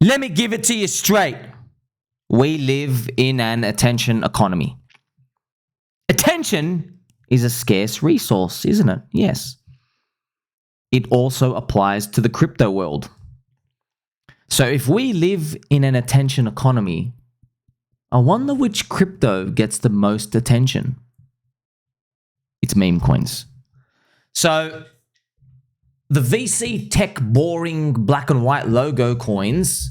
Let me give it to you straight. We live in an attention economy. Attention is a scarce resource, isn't it? Yes. It also applies to the crypto world. So if we live in an attention economy, I wonder which crypto gets the most attention. It's meme coins. So the VC tech boring black and white logo coins,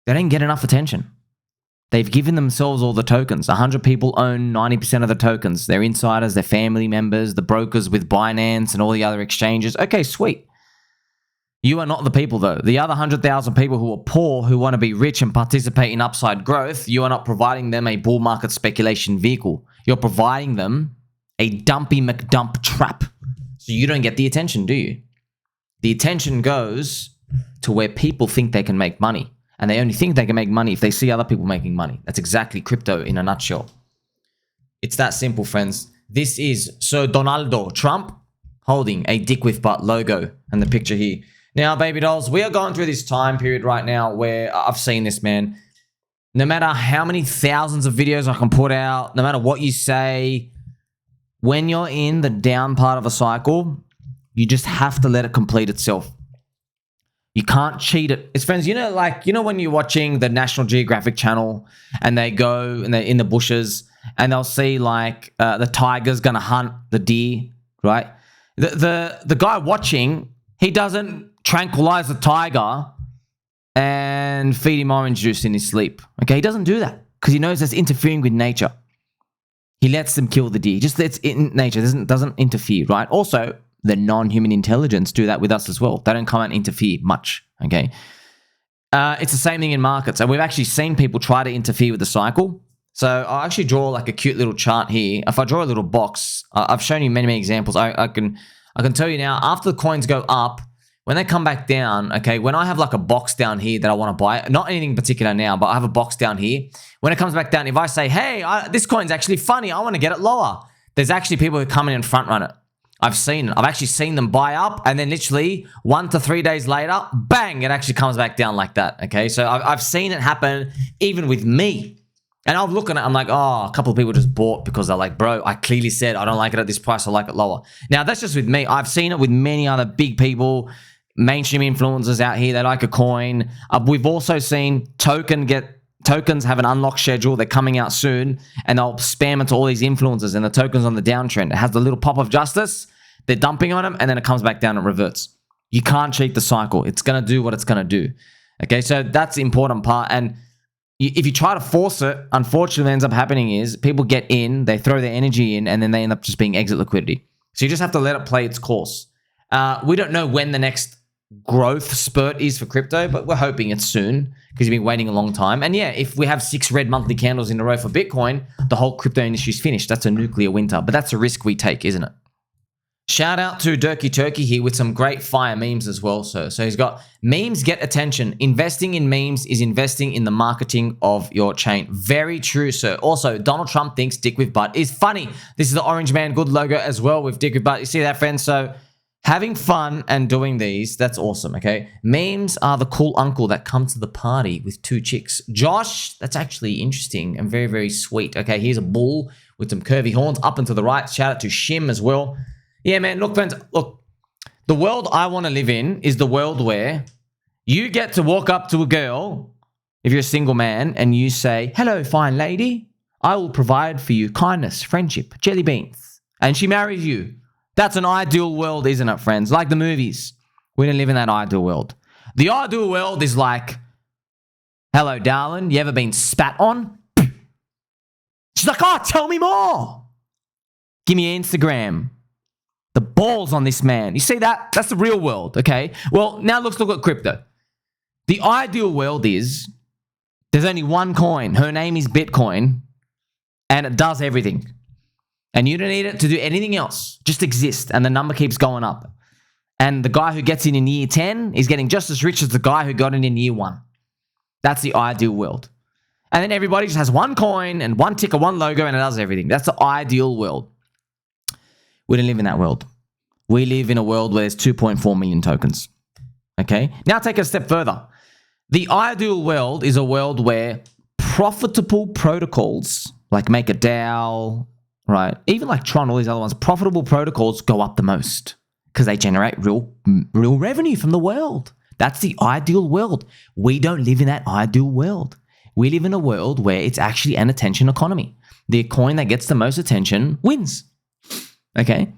they don't get enough attention. They've given themselves all the tokens. 100 people own 90% of the tokens. They're insiders, they're family members, the brokers with Binance and all the other exchanges. Okay, sweet. You are not the people, though. The other 100,000 people who are poor, who want to be rich and participate in upside growth, you are not providing them a bull market speculation vehicle. You're providing them a dumpy McDump trap. So you don't get the attention, do you? The attention goes to where people think they can make money. And they only think they can make money if they see other people making money. That's exactly crypto in a nutshell. It's that simple, friends. This is Sir Donaldo Trump holding a dick with butt logo and the picture here. Now, baby dolls, we are going through this time period right now where I've seen this, man. No matter how many thousands of videos I can put out, no matter what you say, when you're in the down part of a cycle, you just have to let it complete itself. You can't cheat it. It's friends, you know when you're watching the National Geographic channel and they go and they're in the bushes and they'll see like the tiger's gonna hunt the deer, right? The guy watching, he doesn't tranquilize the tiger and feed him orange juice in his sleep. Okay, he doesn't do that because he knows that's interfering with nature. He lets them kill the deer. Just it's in nature. Doesn't interfere, right? Also, the non-human intelligence do that with us as well. They don't come and interfere much, okay? It's the same thing in markets. And we've actually seen people try to interfere with the cycle. So I'll actually draw like a cute little chart here. If I draw a little box, I've shown you many, many examples. I can tell you now, after the coins go up, when they come back down, okay, when I have like a box down here that I want to buy, not anything in particular now, but I have a box down here. When it comes back down, if I say, hey, this coin's actually funny, I want to get it lower. There's actually people who come in and front run it. I've seen it. I've actually seen them buy up and then literally 1 to 3 days later, bang, it actually comes back down like that, okay? So I've seen it happen even with me. And I'll look at it, I'm like, oh, a couple of people just bought because they're like, bro, I clearly said I don't like it at this price, I like it lower. Now, that's just with me. I've seen it with many other big people, mainstream influencers out here. They like a coin. We've also seen tokens have an unlock schedule. They're coming out soon, and they'll spam it to all these influencers, and the token's on the downtrend. It has the little pop of justice. They're dumping on them, and then it comes back down and reverts. You can't cheat the cycle. It's going to do what it's going to do. Okay, so that's the important part. And if you try to force it, unfortunately what ends up happening is people get in, they throw their energy in, and then they end up just being exit liquidity. So you just have to let it play its course. We don't know when the next growth spurt is for crypto, but we're hoping it's soon because you've been waiting a long time. And yeah, if we have 6 red monthly candles in a row for Bitcoin, the whole crypto industry's finished. That's a nuclear winter, but that's a risk we take, isn't it? Shout out to Durky Turkey here with some great fire memes as well, sir. So he's got, memes get attention. Investing in memes is investing in the marketing of your chain. Very true, sir. Also, Donald Trump thinks dick with butt is funny. This is the Orange Man Good logo as well with dick with butt. You see that, friends? So having fun and doing these, that's awesome, okay? Memes are the cool uncle that comes to the party with 2 chicks. Josh, that's actually interesting and very, very sweet. Okay, here's a bull with some curvy horns up and to the right. Shout out to Shim as well. Yeah, man, look, friends, look, the world I want to live in is the world where you get to walk up to a girl, if you're a single man, and you say, hello, fine lady, I will provide for you kindness, friendship, jelly beans, and she marries you. That's an ideal world, isn't it, friends? Like the movies. We don't live in that ideal world. The ideal world is like, hello, darling, you ever been spat on? She's like, oh, tell me more. Give me your Instagram. The balls on this man. You see that? That's the real world, okay? Well, now let's look at crypto. The ideal world is there's only one coin. Her name is Bitcoin, and it does everything. And you don't need it to do anything else. Just exist, and the number keeps going up. And the guy who gets in year 10 is getting just as rich as the guy who got in year 1. That's the ideal world. And then everybody just has one coin and one ticker, one logo, and it does everything. That's the ideal world. We don't live in that world. We live in a world where there's 2.4 million tokens. Okay? Now take it a step further. The ideal world is a world where profitable protocols like MakerDao, right, even like Tron, all these other ones, profitable protocols go up the most because they generate real revenue from the world. That's the ideal world. We don't live in that ideal world. We live in a world where it's actually an attention economy. The coin that gets the most attention wins. Okay?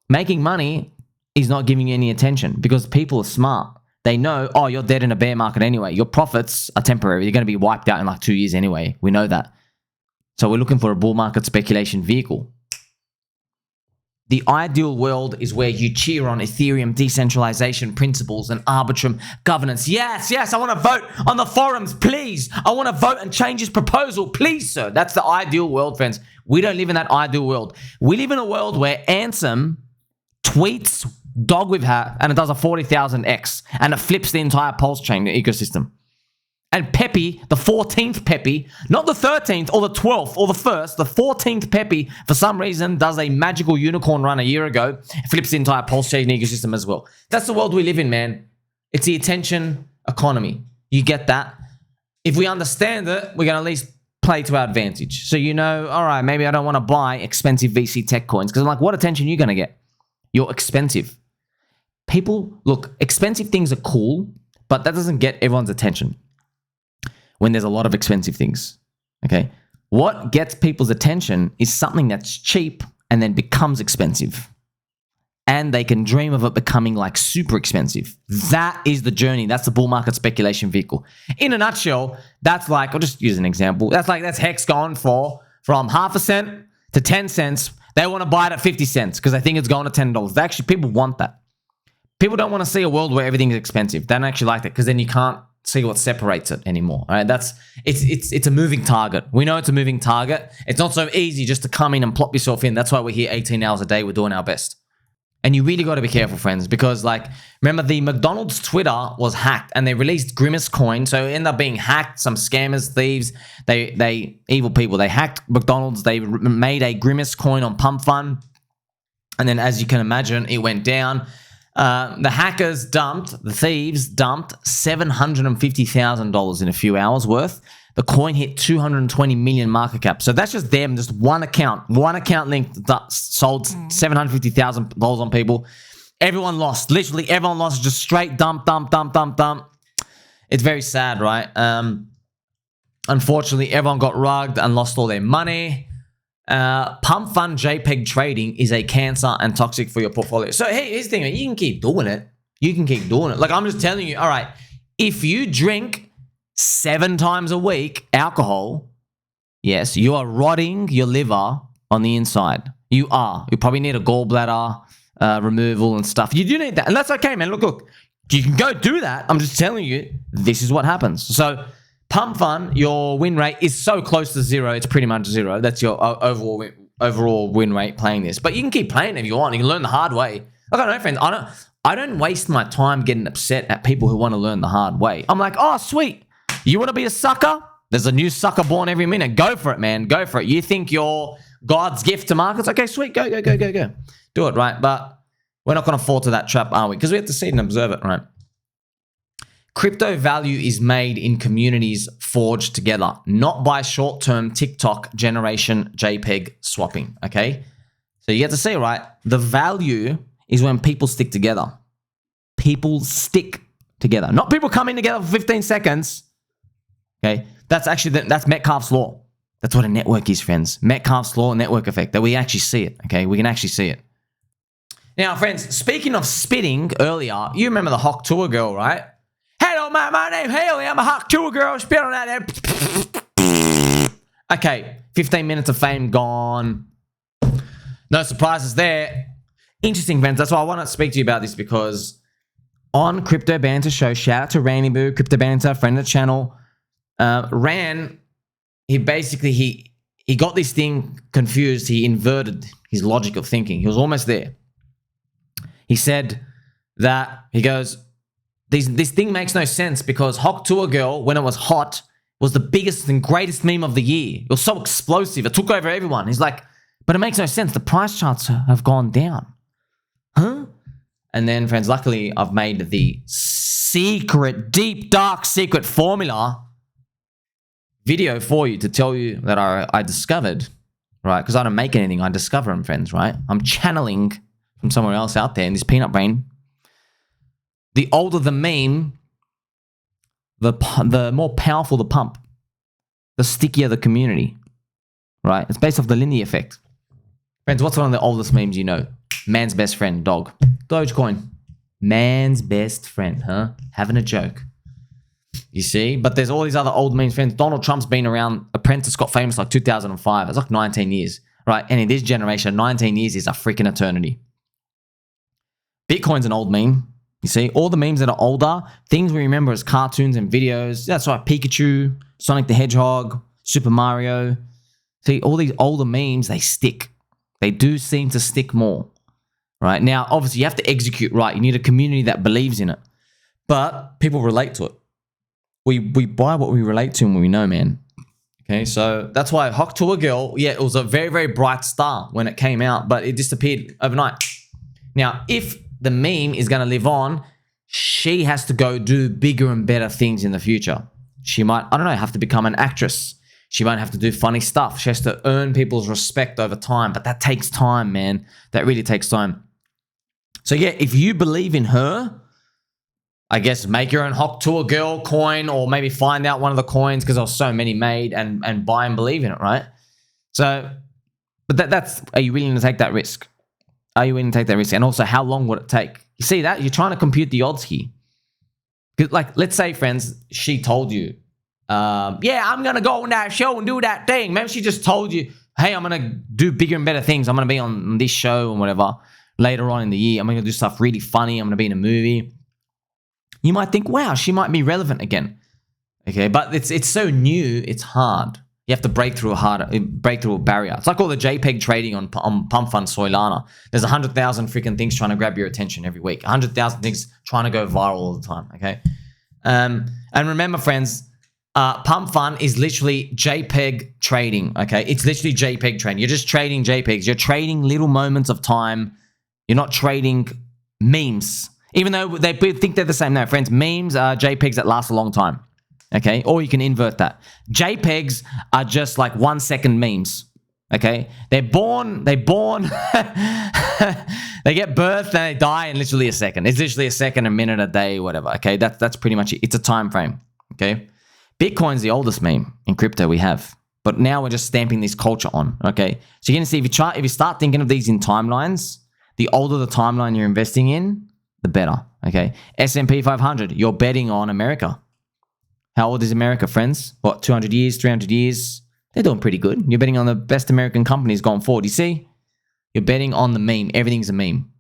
Making money is not giving you any attention because people are smart. They know, oh, you're dead in a bear market anyway. Your profits are temporary. You're going to be wiped out in like 2 years anyway. We know that. So we're looking for a bull market speculation vehicle. The ideal world is where you cheer on Ethereum decentralization principles and Arbitrum governance. Yes, I want to vote on the forums, please. I want to vote and change this proposal, please, sir. That's the ideal world, friends. We don't live in that ideal world. We live in a world where Ansem tweets dog with hat and it does a 40,000x and it flips the entire pulse chain ecosystem. And Pepe, the 14th Pepe, not the 13th or the 12th or the 1st, the 14th Pepe, for some reason, does a magical unicorn run a year ago, flips the entire pulse chain ecosystem as well. That's the world we live in, man. It's the attention economy. You get that? If we understand it, we're going to at least play to our advantage. So you know, all right, maybe I don't want to buy expensive VC tech coins because I'm like, what attention are you going to get? You're expensive. People, look, expensive things are cool, but that doesn't get everyone's attention. When there's a lot of expensive things, okay? What gets people's attention is something that's cheap and then becomes expensive. And they can dream of it becoming like super expensive. That is the journey. That's the bull market speculation vehicle. In a nutshell, that's like, I'll just use an example. That's Hex gone from half a cent to 10 cents. They want to buy it at 50 cents because they think it's going to $10. Actually, people want that. People don't want to see a world where everything is expensive. They don't actually like that because then you can't see what separates it anymore. All right, it's a moving target. We know it's a moving target. It's not so easy just to come in and plop yourself in. That's why we're here 18 hours a day. We're doing our best. And you really got to be careful, friends, because like, remember the McDonald's Twitter was hacked and they released Grimace coin. So it ended up being hacked. Some scammers, thieves, they evil people. They hacked McDonald's. They made a Grimace coin on PumpFun. And then as you can imagine, it went down. The thieves dumped $750,000 in a few hours worth. The coin hit 220 million market cap. So that's just them, just one account linked, sold $750,000 on people. Everyone lost. Literally everyone lost. Just straight dump. It's very sad, right? Unfortunately, everyone got rugged and lost all their money. PumpFun JPEG trading is a cancer and toxic for your portfolio. So hey, here's the thing, you can keep doing it. Like I'm just telling you, all right, if you drink 7 times a week alcohol, yes, you are rotting your liver on the inside. You probably need a gallbladder removal and stuff. You do need that, and that's okay, man. Look, you can go do that. I'm just telling you, this is what happens. So PumpFun, your win rate is so close to 0. It's pretty much 0. That's your overall win rate playing this. But you can keep playing if you want. You can learn the hard way. Look, I know, friends. I don't waste my time getting upset at people who want to learn the hard way. I'm like, oh, sweet. You want to be a sucker? There's a new sucker born every minute. Go for it, man. Go for it. You think you're God's gift to markets? Okay, sweet. Go. Do it, right? But we're not going to fall to that trap, are we? Because we have to see it and observe it, right? Crypto value is made in communities forged together, not by short-term TikTok generation JPEG swapping, okay? So you get to see, right? The value is when people stick together. People stick together. Not people coming together for 15 seconds, okay? That's Metcalfe's law. That's what a network is, friends. Metcalfe's law, network effect, that we actually see it, okay? We can actually see it. Now, friends, speaking of spitting earlier, you remember the Hawk Tuah girl, right? Hello, my name Haley. I'm a Hawk Tuah girl. Spit on that. Okay, 15 minutes of fame gone. No surprises there. Interesting, friends. That's why I want to speak to you about this, because on Crypto Banter Show, shout out to Randy Boo, Crypto Banter, friend of the channel. Ran, he got this thing confused. He inverted his logic of thinking. He was almost there. He said that, he goes, this thing makes no sense because Hawk Tuah girl, when it was hot, was the biggest and greatest meme of the year. It was so explosive. It took over everyone. He's like, but it makes no sense. The price charts have gone down. Huh? And then, friends, luckily, I've made the secret, deep, dark secret formula video for you to tell you that I discovered, right? Because I don't make anything, I discover them, friends, right? I'm channeling from somewhere else out there in this peanut brain. The older the meme, the more powerful the pump, the stickier the community, right? It's based off the linear effect. Friends, what's one of the oldest memes you know? Man's best friend, dog. Dogecoin. Man's best friend, huh? Having a joke. You see? But there's all these other old memes, friends. Donald Trump's been around. Apprentice got famous like 2005. It's like 19 years, right? And in this generation, 19 years is a freaking eternity. Bitcoin's an old meme. You see? All the memes that are older, things we remember as cartoons and videos. That's right. Pikachu, Sonic the Hedgehog, Super Mario. See, all these older memes, they stick. They do seem to stick more, right? Now, obviously, you have to execute right. You need a community that believes in it. But people relate to it. We buy what we relate to and what we know, man. Okay, so that's why Hawk to a Girl, yeah, it was a very, very bright star when it came out, but it disappeared overnight. Now, if the meme is going to live on, she has to go do bigger and better things in the future. She might, I don't know, have to become an actress. She won't have to do funny stuff. She has to earn people's respect over time. But that takes time, man. That really takes time. So yeah, if you believe in her, I guess make your own Hawk to a Girl coin, or maybe find out one of the coins because there's so many made and buy and believe in it, right? So, but that's, are you willing to take that risk? Are you willing to take that risk? And also, how long would it take? You see that? You're trying to compute the odds here. Like, let's say, friends, she told you, yeah, I'm going to go on that show and do that thing. Maybe she just told you, hey, I'm going to do bigger and better things. I'm going to be on this show and whatever later on in the year. I'm going to do stuff really funny. I'm going to be in a movie. You might think, wow, she might be relevant again. Okay, but it's so new, it's hard. You have to break through a barrier. It's like all the JPEG trading on PumpFun Solana. There's 100,000 freaking things trying to grab your attention every week. 100,000 things trying to go viral all the time, okay? And remember, friends, PumpFun is literally JPEG trading, okay? It's literally JPEG trading. You're just trading JPEGs. You're trading little moments of time. You're not trading memes. Even though they think they're the same. No, friends, memes are JPEGs that last a long time. Okay? Or you can invert that. JPEGs are just like 1 second memes. Okay? They're born, they get birthed and they die in literally a second. It's literally a second, a minute, a day, whatever. Okay? That's pretty much it. It's a time frame. Okay? Bitcoin's the oldest meme in crypto we have. But now we're just stamping this culture on. Okay? So you're going to see, if you start thinking of these in timelines, the older the timeline you're investing in, the better, okay? S&P 500, you're betting on America. How old is America, friends? What, 200 years, 300 years? They're doing pretty good. You're betting on the best American companies going forward. You see? You're betting on the meme. Everything's a meme.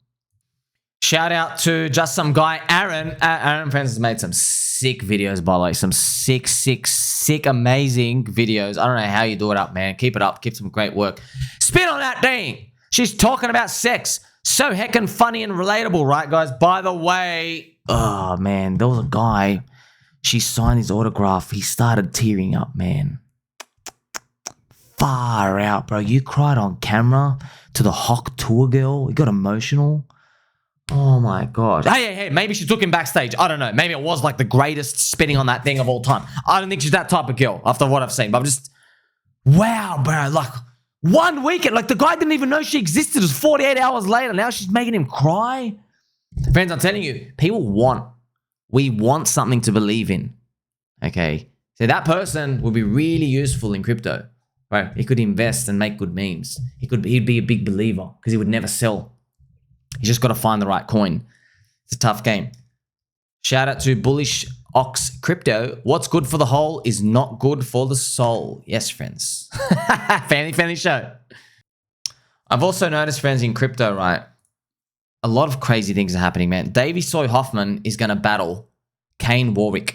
Shout out to just some guy, Aaron. Aaron, friends, has made some sick videos, by the way. Some sick, amazing videos. I don't know how you do it up, man. Keep it up. Keep some great work. Spin on that thing. She's talking about sex. So heckin' funny and relatable, right, guys? By the way, oh, man, there was a guy. She signed his autograph. He started tearing up, man. Far out, bro. You cried on camera to the Hawk to a Girl. You got emotional. Oh, my gosh. Hey, maybe she took him backstage. I don't know. Maybe it was like the greatest spinning on that thing of all time. I don't think she's that type of girl after what I've seen. But I'm just, wow, bro. Like, 1 weekend, like the guy didn't even know she existed. It was 48 hours later. Now she's making him cry. Friends, I'm telling you, we want something to believe in. Okay. So that person would be really useful in crypto, right? He could invest and make good memes. He'd be a big believer because he would never sell. You just got to find the right coin. It's a tough game. Shout out to Bullish Ox Crypto. What's good for the whole is not good for the soul. Yes, friends. Family show. I've also noticed, friends, in crypto, right? A lot of crazy things are happening, man. Davey Soy Hoffman is going to battle Kain Warick.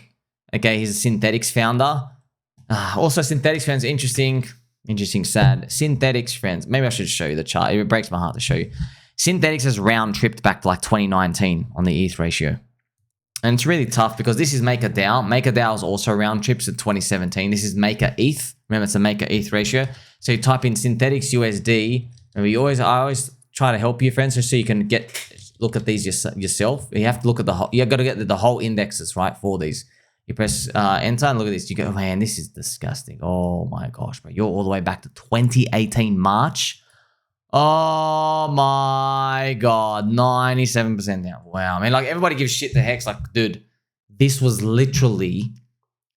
Okay, he's a Synthetix founder. Also, Synthetix, friends, interesting, sad. Synthetix, friends. Maybe I should show you the chart. It breaks my heart to show you. Synthetix has round-tripped back to like 2019 on the ETH ratio. And it's really tough because this is MakerDao. MakerDao is also round trips at 2017. This is Maker ETH. Remember, it's a Maker ETH ratio. So you type in Synthetix USD. And I always try to help you, friends, so you can get look at these yourself. You have to look at the whole, you got to get the whole indexes, right, for these. You press enter and look at this. You go, man, this is disgusting. Oh my gosh, bro. You're all the way back to 2018 March. Oh my God, 97% down. Wow, I mean, like everybody gives shit to Hex. Like, dude, this was literally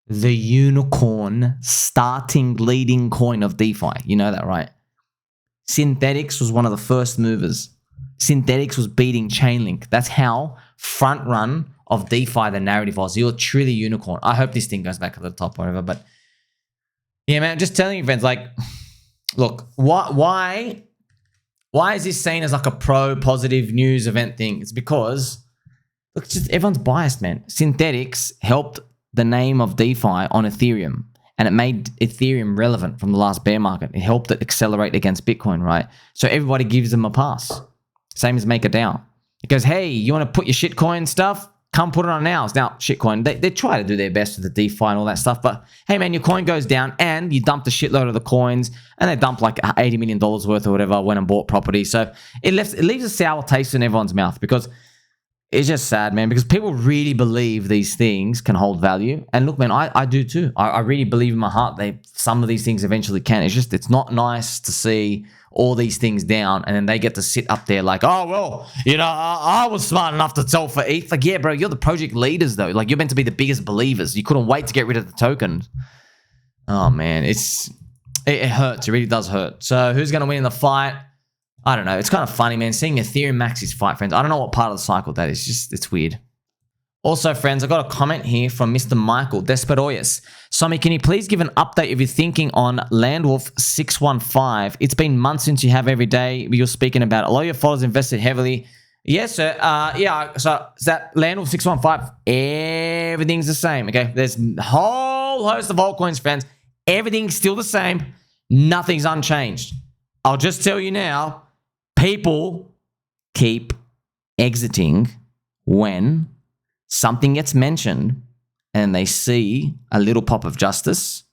the unicorn starting leading coin of DeFi. You know that, right? Synthetix was one of the first movers. Synthetix was beating Chainlink. That's how front run of DeFi the narrative was. You're truly unicorn. I hope this thing goes back to the top or whatever. But yeah, man, just telling you, friends, like, look, why is this seen as like a pro-positive news event thing? It's because, look, just everyone's biased, man. Synthetix helped the name of DeFi on Ethereum, and it made Ethereum relevant from the last bear market. It helped it accelerate against Bitcoin, right? So everybody gives them a pass. Same as MakerDao. It goes, hey, you want to put your shitcoin stuff? Come put it on ours. Now, shitcoin, they try to do their best with the DeFi and all that stuff, but hey, man, your coin goes down and you dumped a shitload of the coins, and they dumped like $80 million worth or whatever, went and bought property. So it leaves a sour taste in everyone's mouth, because it's just sad, man, because people really believe these things can hold value. And look, man, I do too. I really believe in my heart some of these things eventually can. It's just, it's not nice to see all these things down and then they get to sit up there like, oh, well, you know, I was smart enough to sell for ETH. Like, yeah, bro, you're the project leaders though. Like, you're meant to be the biggest believers. You couldn't wait to get rid of the token. Oh, man, it hurts. It really does hurt. So who's going to win in the fight? I don't know. It's kind of funny, man, seeing Ethereum max his fight, friends. I don't know what part of the cycle that is. Just, it's weird. Also, friends, I got a comment here from Mr. Michael Desperoyas. Sommi, can you please give an update of your thinking on Landwolf 615? It's been months since you have every day you're speaking about. A lot of your followers invested heavily. Yes, sir. Yeah, so that Landwolf 615, everything's the same, okay? There's a whole host of altcoins, friends. Everything's still the same. Nothing's unchanged. I'll just tell you now, people keep exiting when something gets mentioned and they see a little pop of justice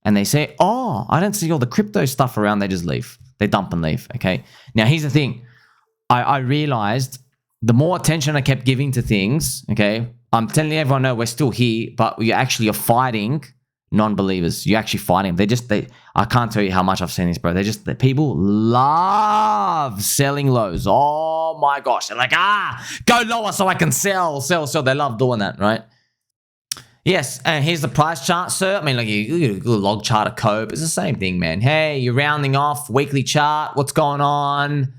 and they say, oh, I don't see all the crypto stuff around. They just leave. They dump and leave, okay? Now, here's the thing. I realized the more attention I kept giving to things, okay, I'm telling everyone, no, we're still here, but we actually are fighting non-believers. You're actually fighting. I can't tell you how much I've seen this, bro. The people love selling lows. Oh my gosh. They're like, go lower so I can sell. They love doing that, right? Yes, and here's the price chart, sir. I mean, like, you do a log chart of COPE. It's the same thing, man. Hey, you're rounding off weekly chart. What's going on?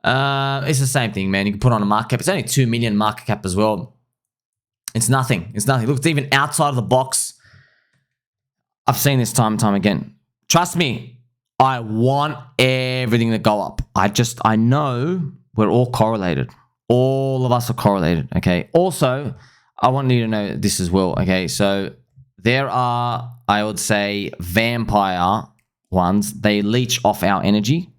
It's the same thing, man. You can put on a market cap. It's only 2 million market cap as well. It's nothing. It's nothing. Look, it's even outside of the box. I've seen this time and time again. Trust me, I want everything to go up. I know we're all correlated. All of us are correlated, okay? Also, I want you to know this as well, okay? So there are, I would say, vampire ones. They leech off our energy.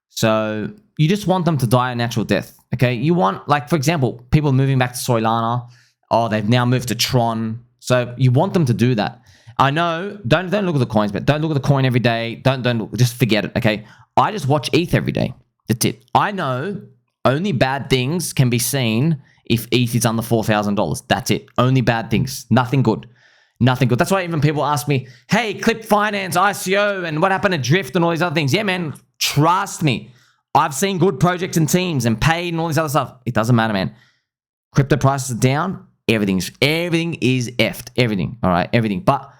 So you just want them to die a natural death, okay? You want, like, for example, people moving back to Solana. Oh, they've now moved to Tron. So you want them to do that. I know, don't look at the coins, but don't look at the coin every day. Don't just forget it, okay? I just watch ETH every day. That's it. I know only bad things can be seen if ETH is under $4,000. That's it. Only bad things. Nothing good. Nothing good. That's why even people ask me, hey, Clip Finance, ICO, and what happened to Drift and all these other things? Yeah, man, trust me. I've seen good projects and teams and paid and all this other stuff. It doesn't matter, man. Crypto prices are down. Everything is effed. Everything, all right? Everything. But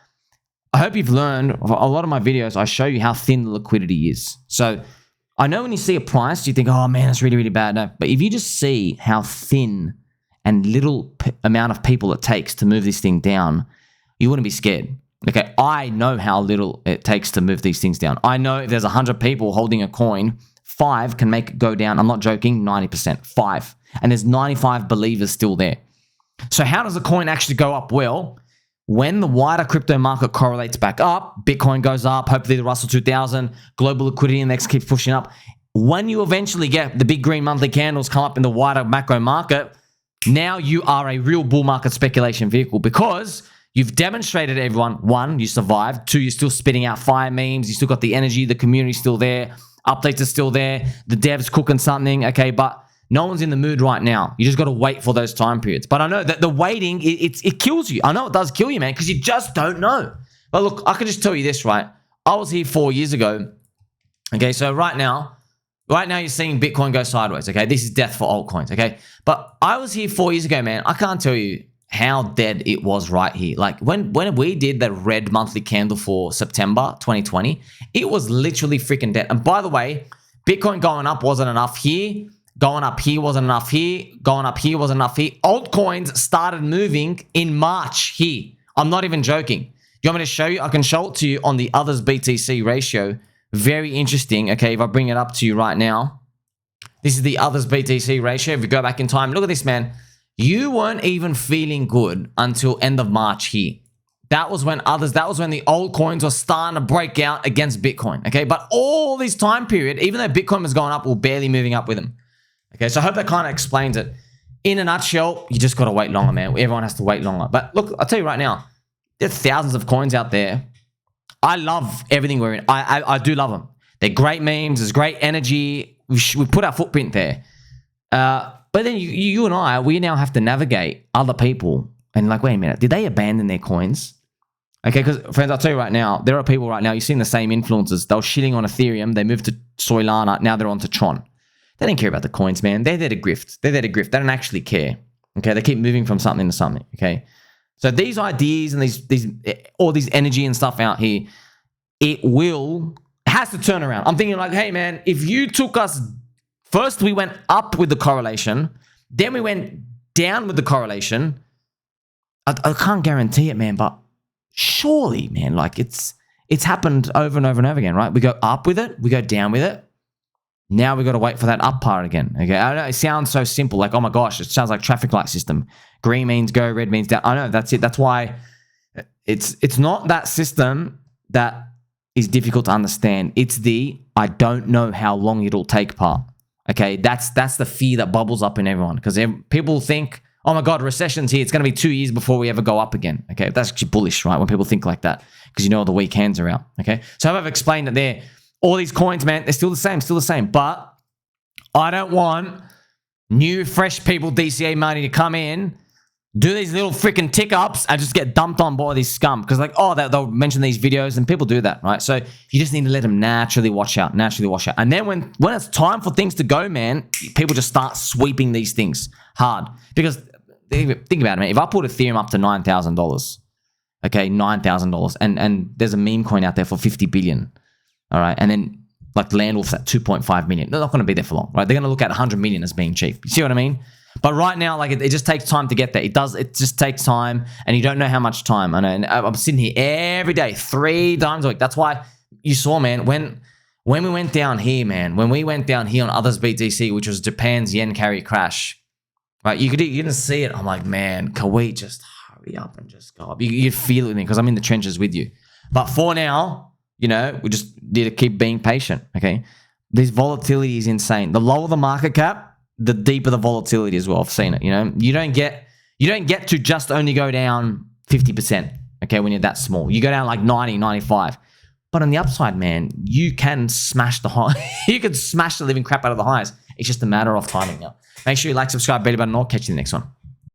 I hope you've learned. A lot of my videos, I show you how thin the liquidity is. So I know when you see a price, you think, oh man, that's really, really bad. No, but if you just see how thin and little amount of people it takes to move this thing down, you wouldn't be scared. Okay, I know how little it takes to move these things down. I know if there's 100 people holding a coin, 5 can make it go down. I'm not joking, 90%, 5. And there's 95 believers still there. So how does a coin actually go up? Well, when the wider crypto market correlates back up, Bitcoin goes up, hopefully the Russell 2000, global liquidity index keeps pushing up. When you eventually get the big green monthly candles come up in the wider macro market, now you are a real bull market speculation vehicle, because you've demonstrated to everyone, 1, you survived, 2, you're still spitting out fire memes, you still got the energy, the community's still there, updates are still there, the devs cooking something, okay, but No one's in the mood right now. You just got to wait for those time periods. But I know that the waiting, it kills you. I know it does kill you, man, because you just don't know. But look, I can just tell you this, right? I was here 4 years ago. Okay, so right now you're seeing Bitcoin go sideways, okay? This is death for altcoins, okay? But I was here 4 years ago, man. I can't tell you how dead it was right here. Like when we did the red monthly candle for September 2020, it was literally freaking dead. And by the way, Bitcoin going up wasn't enough here. Going up here wasn't enough here. Going up here wasn't enough here. Altcoins started moving in March here. I'm not even joking. You want me to show you? I can show it to you on the others BTC ratio. Very interesting. Okay, if I bring it up to you right now. This is the others BTC ratio. If you go back in time, look at this, man. You weren't even feeling good until end of March here. That was when the old coins were starting to break out against Bitcoin. Okay, but all this time period, even though Bitcoin was going up, we're barely moving up with them. Okay, so I hope that kind of explains it. In a nutshell, you just got to wait longer, man. Everyone has to wait longer. But look, I'll tell you right now, there's thousands of coins out there. I love everything we're in. I do love them. They're great memes. There's great energy. We put our footprint there. But then you and I, we now have to navigate other people. And like, wait a minute, did they abandon their coins? Okay, because friends, I'll tell you right now, there are people right now, you've seen the same influencers. They were shitting on Ethereum. They moved to Solana. Now they're on to Tron. They don't care about the coins, man. They're there to grift. They're there to grift. They don't actually care. Okay, they keep moving from something to something. Okay, so these ideas and all these energy and stuff out here, it has to turn around. I'm thinking like, hey, man, if you took us, first we went up with the correlation, then we went down with the correlation. I can't guarantee it, man, but surely, man, like it's happened over and over and over again, right? We go up with it, we go down with it. Now we got to wait for that up part again. Okay, I know it sounds so simple, like, oh my gosh, it sounds like traffic light system. Green means go, red means down. I know, that's it. That's why it's not that system that is difficult to understand. It's the I don't know how long it'll take part. Okay, that's the fear that bubbles up in everyone because people think, oh my God, recession's here. It's going to be 2 years before we ever go up again. Okay, that's actually bullish, right? When people think like that because you know the weekends are out. Okay, so I've explained that there. All these coins, man, they're still the same. But I don't want new, fresh people, DCA money to come in, do these little freaking tick-ups and just get dumped on by this scum. Because like, oh, they'll mention these videos and people do that, right? So you just need to let them naturally wash out. And then when it's time for things to go, man, people just start sweeping these things hard. Because think about it, man. If I put Ethereum up to $9,000, okay, $9,000, and there's a meme coin out there for 50 billion, all right, and then like Landwolf's at 2.5 million. They're not going to be there for long, right? They're going to look at 100 million as being cheap. You see what I mean? But right now, like it just takes time to get there. It just takes time, and you don't know how much time. I know. And I'm sitting here every day, 3 times a week. That's why you saw, man, when we went down here, man, when we went down here on others BTC, which was Japan's yen carry crash, right? You didn't see it. I'm like, man, can we just hurry up and just go up? You feel it with me because I'm in the trenches with you. But for now, you know, we just need to keep being patient, okay? This volatility is insane. The lower the market cap, the deeper the volatility as well. I've seen it, you know? You don't get to just only go down 50%, okay, when you're that small. You go down like 90, 95. But on the upside, man, you can smash the high. You can smash the living crap out of the highs. It's just a matter of timing now. Make sure you like, subscribe, bell button, and I'll catch you in the next one.